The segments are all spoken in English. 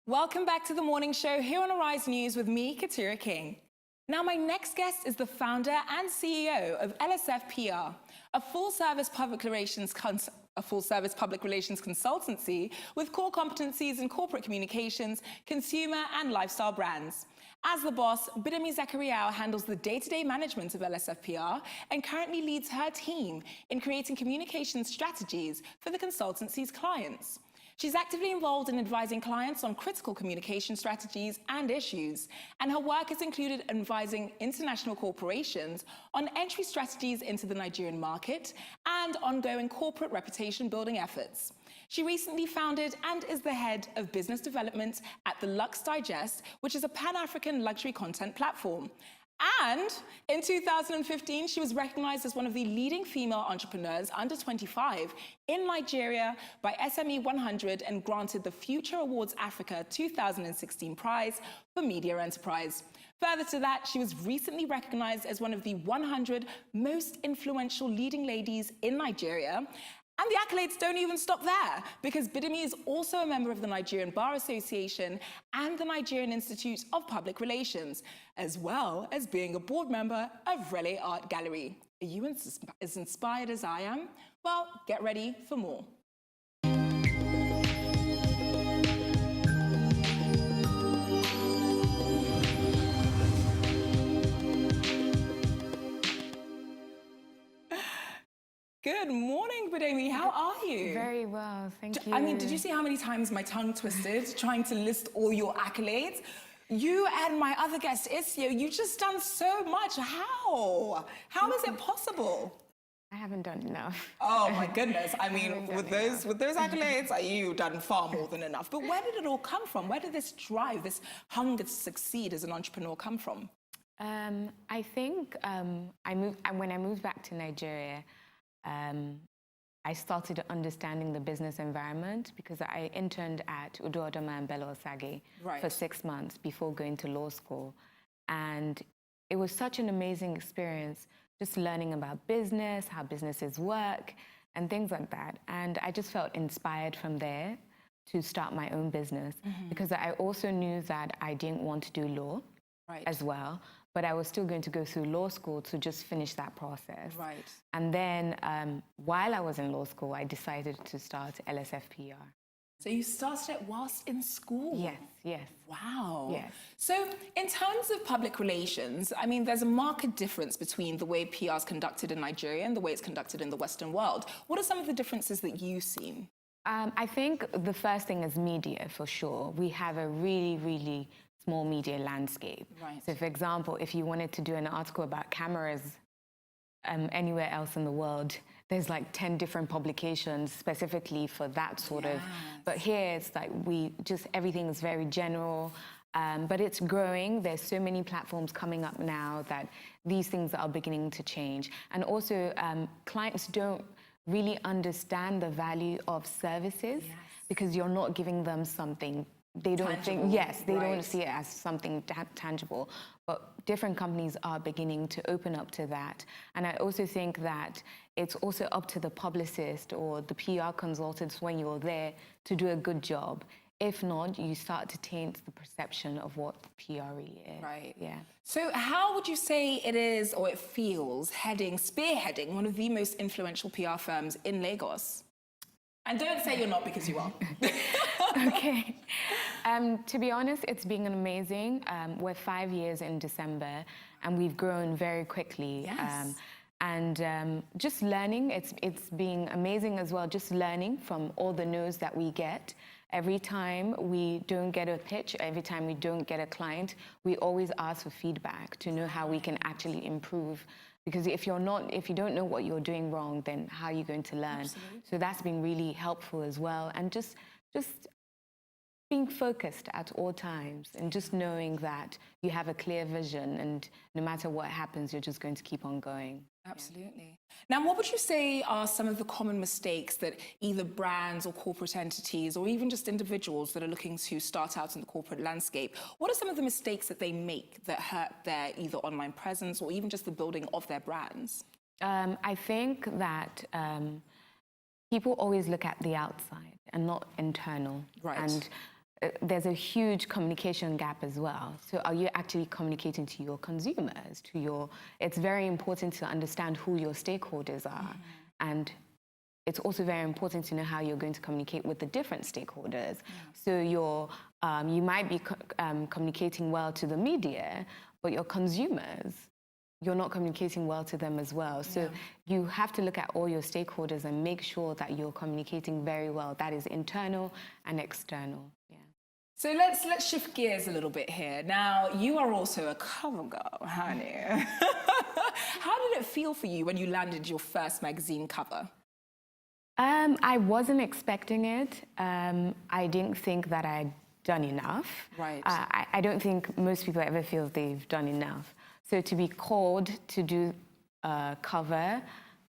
Welcome back to the morning show here on Arise News with me, Katira King. Now, my next guest is the founder and CEO of LSF PR, a full-service public relations consultancy with core competencies in corporate communications, consumer and lifestyle brands. As the boss, Bidemi Zakariyau handles the day-to-day management of LSF PR and currently leads her team in creating communication strategies for the consultancy's clients. She's actively involved in advising clients on critical communication strategies and issues, and her work has included advising international corporations on entry strategies into the Nigerian market and ongoing corporate reputation building efforts. She recently founded and is the head of business development at the Lux Digest, which is a Pan-African luxury content platform. And in 2015, she was recognized as one of the leading female entrepreneurs under 25 in Nigeria by SME 100 and granted the Future Awards Africa 2016 prize for media enterprise. Further to that, she was recently recognized as one of the 100 most influential leading ladies in Nigeria. And the accolades don't even stop there, because Bidemi is also a member of the Nigerian Bar Association and the Nigerian Institute of Public Relations, as well as being a board member of Relay Art Gallery. Are you as inspired as I am? Well, get ready for more. Good morning, Bidemi. How are you? Very well, thank you. I mean, did you see how many times my tongue twisted trying to list all your accolades? You and my other guest, Isio, you've just done so much. How? How is it possible? I haven't done enough. Oh my goodness. I mean, with those accolades, you've done far more than enough. But where did it all come from? Where did this drive, this hunger to succeed as an entrepreneur come from? I think when I moved back to Nigeria, I started understanding the business environment because I interned at Uduodoma and Bello Osage for 6 months before going to law school. And it was such an amazing experience, just learning about business, how businesses work, and things like that. And I just felt inspired from there to start my own business because I also knew that I didn't want to do law as well. But I was still going to go through law school to just finish that process. Right. And then while I was in law school, I decided to start LSF PR. So you started it whilst in school? Yes, yes. Wow. Yes. So in terms of public relations, I mean, there's a marked difference between the way PR is conducted in Nigeria and the way it's conducted in the Western world. What are some of the differences that you've seen? I think the first thing is media, for sure. We have a really, really small media landscape. Right. So, for example, if you wanted to do an article about cameras anywhere else in the world, there's like 10 different publications specifically for that sort of. But here it's like everything is very general, but it's growing. There's so many platforms coming up now that these things are beginning to change. And also, clients don't really understand the value of services because you're not giving them something. They don't think, they don't see it as something tangible. But different companies are beginning to open up to that. And I also think that it's also up to the publicist or the PR consultants when you're there to do a good job. If not, you start to taint the perception of what PR really is. Right. Yeah. So how would you say it is, or it feels, spearheading one of the most influential PR firms in Lagos? And don't say you're not, because you are. Okay. To be honest, it's been amazing. We're 5 years in December, and we've grown very quickly. Yes. Just learning, it's been amazing as well, just learning from all the no's that we get. Every time we don't get a pitch, every time we don't get a client, we always ask for feedback to know how we can actually improve. Because if you don't know what you're doing wrong, then how are you going to learn? Absolutely. So that's been really helpful as well. And just being focused at all times and just knowing that you have a clear vision and no matter what happens, you're just going to keep on going. Absolutely. Now, what would you say are some of the common mistakes that either brands or corporate entities or even just individuals that are looking to start out in the corporate landscape, what are some of the mistakes that they make that hurt their either online presence or even just the building of their brands? I think that people always look at the outside and not internal. Right. And there's a huge communication gap as well. So are you actually communicating to your consumers, it's very important to understand who your stakeholders are. And it's also very important to know how you're going to communicate with the different stakeholders. So you might be communicating well to the media, but your consumers, you're not communicating well to them as well. So you have to look at all your stakeholders and make sure that you're communicating very well. That is internal and external. Yeah. So let's shift gears a little bit here. Now, you are also a cover girl, aren't you? How did it feel for you when you landed your first magazine cover? I wasn't expecting it. I didn't think that I'd done enough. Right. I don't think most people ever feel they've done enough. So to be called to do a cover,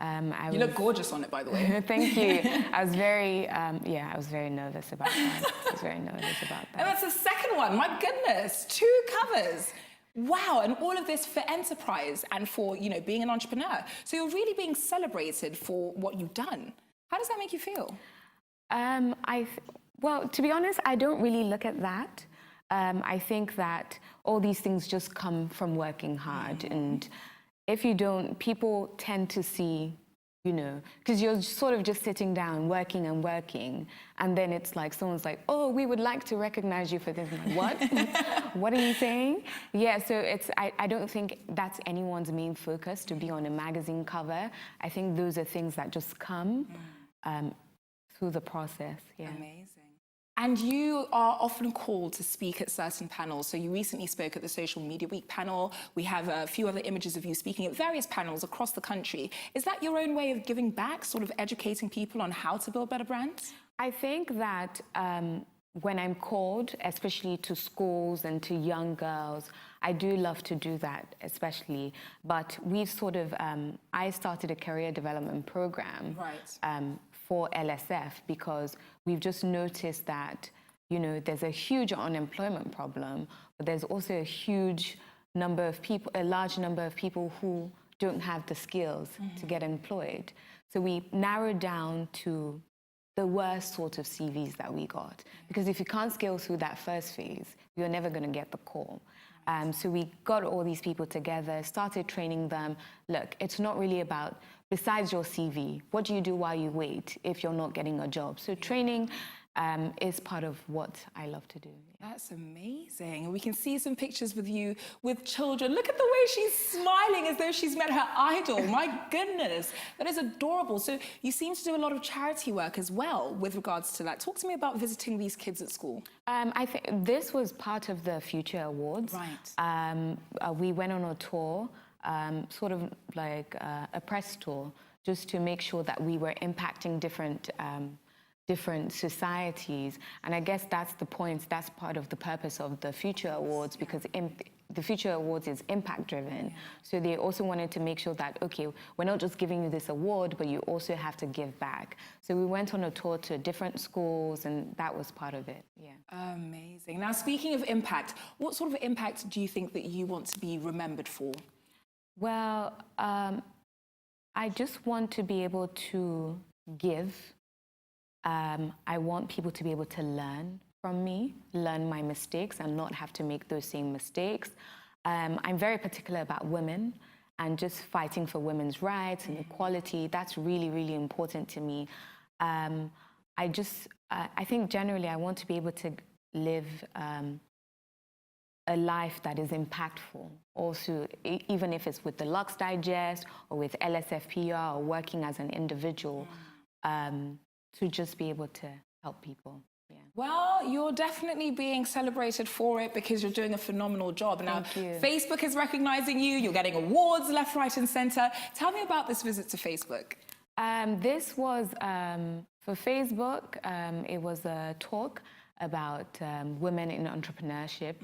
you look gorgeous on it, by the way. Thank you. I was very, I was very nervous about that. I was very nervous about that. And that's the second one. My goodness, 2 covers. Wow, and all of this for enterprise and for, being an entrepreneur. So you're really being celebrated for what you've done. How does that make you feel? Well, to be honest, I don't really look at that. I think that all these things just come from working hard. And if you don't, people tend to see, because you're sort of just sitting down, working and working. And then it's like, someone's like, oh, we would like to recognize you for this. I'm like, what? What are you saying? Yeah, so I don't think that's anyone's main focus, to be on a magazine cover. I think those are things that just come through the process. Yeah. Amazing. And you are often called to speak at certain panels. So you recently spoke at the Social Media Week panel. We have a few other images of you speaking at various panels across the country. Is that your own way of giving back, sort of educating people on how to build better brands? I think that when I'm called, especially to schools and to young girls, I do love to do that, especially. But we've sort of, I started a career development program. Right. For LSF, because we've just noticed that, there's a huge unemployment problem, but there's also a huge number of people, a large number of people who don't have the skills to get employed. So we narrowed down to the worst sort of CVs that we got. Because if you can't scale through that first phase, you're never going to get the call. So we got all these people together, started training them. Look, it's not really about, besides your CV, what do you do while you wait if you're not getting a job? So training is part of what I love to do. That's amazing. And we can see some pictures with you with children. Look at the way she's smiling as though she's met her idol. My goodness, that is adorable. So you seem to do a lot of charity work as well with regards to that. Talk to me about visiting these kids at school. I think this was part of the Future Awards. Right. We went on a tour, sort of like a press tour, just to make sure that we were impacting different societies. And I guess that's the point, that's part of the purpose of the Future Awards, because the Future Awards is impact driven. So they also wanted to make sure that, okay, we're not just giving you this award, but you also have to give back. So we went on a tour to different schools, and that was part of it. Yeah. Amazing. Now, speaking of impact, what sort of impact do you think that you want to be remembered for? Well, I just want to be able to give. I want people to be able to learn from me, learn my mistakes and not have to make those same mistakes. I'm very particular about women and just fighting for women's rights and equality. That's really, really important to me. I think generally I want to be able to live a life that is impactful. Also, even if it's with the Lux Digest or with LSFPR or working as an individual, to just be able to help people. Yeah. Well, you're definitely being celebrated for it because you're doing a phenomenal job. Now, Facebook is recognizing you. You're getting awards left, right, and center. Tell me about this visit to Facebook. This was for Facebook. It was a talk about women in entrepreneurship,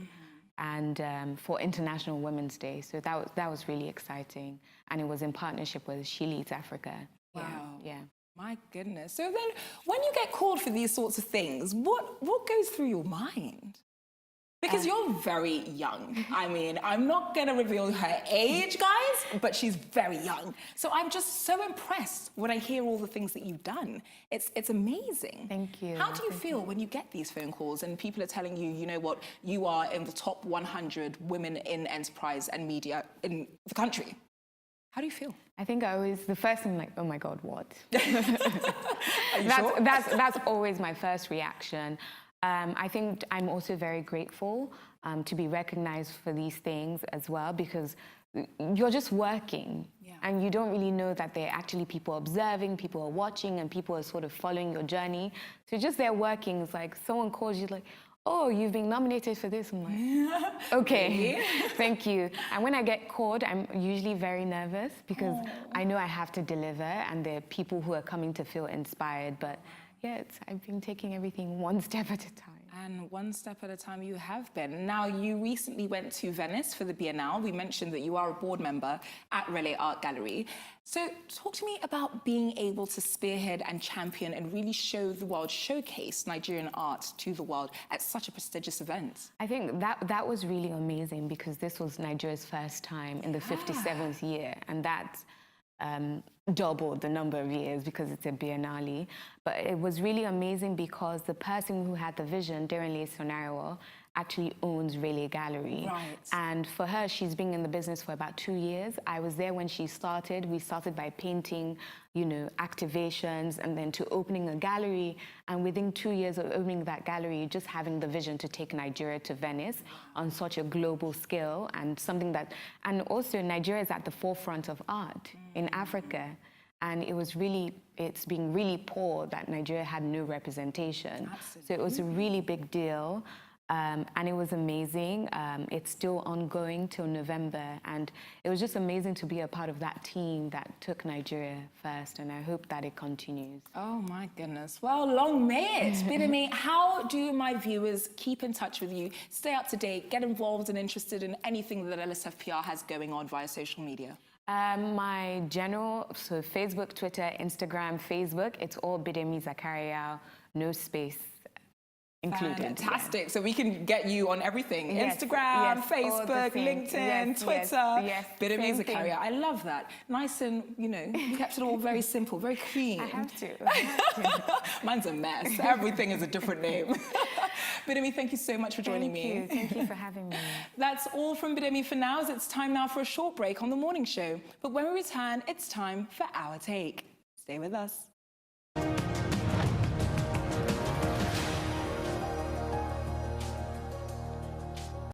and for International Women's Day. So that was really exciting, and it was in partnership with She Leads Africa. Wow. Yeah. My goodness. So then, when you get called for these sorts of things, what goes through your mind? Because you're very young. I mean, I'm not going to reveal her age, guys, but she's very young. So I'm just so impressed when I hear all the things that you've done. It's amazing. Thank you. How do you feel when you get these phone calls and people are telling you, you know what, you are in the top 100 women in enterprise and media in the country? How do you feel? I think the first thing, like, oh my God, what? Are you sure? That's always my first reaction. I think I'm also very grateful to be recognized for these things as well, because you're just working and you don't really know that there are actually people observing, people are watching, and people are sort of following your journey. So just there working, it's like someone calls you like, oh, you've been nominated for this. I'm like, okay, thank you. And when I get called, I'm usually very nervous because I know I have to deliver and there are people who are coming to feel inspired. But yeah, I've been taking everything one step at a time. And one step at a time you have been. Now, you recently went to Venice for the Biennale. We mentioned that you are a board member at Relais Art Gallery. So talk to me about being able to spearhead and champion and really show the world, showcase Nigerian art to the world at such a prestigious event. I think that was really amazing because this was Nigeria's first time in the 57th year, and that's doubled the number of years because it's a biennale. But it was really amazing because the person who had the vision, Darenle Sonario, actually owns Relais Gallery. Right. And for her, she's been in the business for about 2 years. I was there when she started. We started by painting, you know, activations, and then to opening a gallery. And within 2 years of opening that gallery, just having the vision to take Nigeria to Venice on such a global scale, and something that, and also Nigeria is at the forefront of art in Africa. And it's been really poor that Nigeria had no representation. Absolutely. So it was a really big deal. And it was amazing. It's still ongoing till November. And it was just amazing to be a part of that team that took Nigeria first. And I hope that it continues. Oh, my goodness. Well, long may it. Bidemi, how do my viewers keep in touch with you, stay up to date, get involved and interested in anything that LSFPR has going on via social media? My general, so Facebook, Twitter, Instagram, Facebook, it's all Bidemi Zakariyau, no space included. Fantastic. Yeah. So we can get you on everything. Yes, Instagram, yes, Facebook, LinkedIn, Twitter. Yes, Bidemi Zakariyau. I love that. Nice and, you know, you kept it all very simple, very clean. I have to. Mine's a mess. Everything is a different name. Bidemi, thank you so much for joining me. Thank you for having me. That's all from Bidemi for now, as it's time now for a short break on The Morning Show. But when we return, it's time for Our Take. Stay with us.